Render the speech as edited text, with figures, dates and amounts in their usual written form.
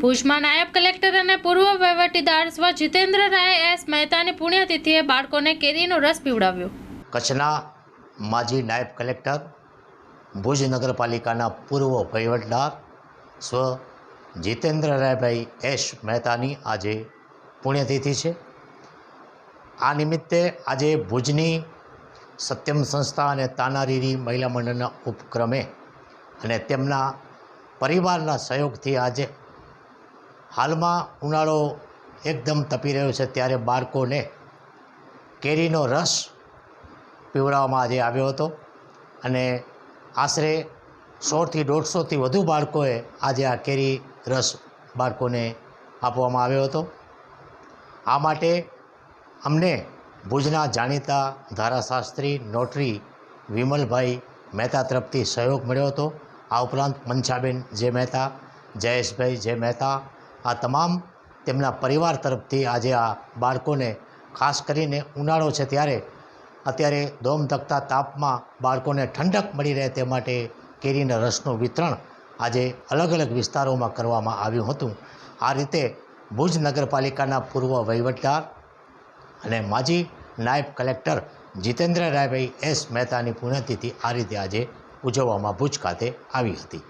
ભુજમાં નાયબ કલેક્ટર અને પૂર્વ વહીવટીદાર સ્વ જીતેન્દ્ર રાય એસ મહેતાની પુણ્યતિથિએ બાળકોને કેરીનો રસ પીવડાવ્યો। કચ્છના માજી નાયબ કલેક્ટર, ભુજ નગરપાલિકાના પૂર્વ વહીવટદાર સ્વ જીતેન્દ્રરાયભાઈ એસ મહેતાની આજે પુણ્યતિથિ છે। આ નિમિત્તે આજે ભુજની સત્યમ સંસ્થા અને તાનારીરી મહિલા મંડળના ઉપક્રમે અને તેમના પરિવારના સહયોગથી આજે હાલમાં ઉનાળો એકદમ તપી રહ્યો છે ત્યારે બાળકોને કેરીનો રસ પીવડાવવામાં આજે આવ્યો હતો અને આશરે 100થી 150થી વધુ બાળકોએ આજે આ કેરી રસ બાળકોને આપવામાં આવ્યો હતો। આ માટે અમને ભુજના જાણીતા ધારાશાસ્ત્રી નોટરી વિમલભાઈ મહેતા તરફથી સહયોગ મળ્યો હતો। આ ઉપરાંત મનસાબેન જે મહેતા, જયેશભાઈ જે મહેતા, આ તમામ તેમના પરિવાર તરફથી આજે આ બાળકોને ખાસ કરીને ઉનાળો છે ત્યારે અત્યારે ધોમધખતા તાપમાં બાળકોને ઠંડક મળી રહે તે માટે કેરીના રસનું વિતરણ આજે અલગ અલગ વિસ્તારોમાં કરવામાં આવ્યું હતું। આ રીતે ભુજ નગરપાલિકાના પૂર્વ વહીવટદાર અને માજી નાયબ કલેક્ટર જીતેન્દ્ર રાયભાઈ એસ મહેતાની પુણ્યતિથિ આ રીતે આજે ઉજવવામાં ભુજ ખાતે આવી હતી।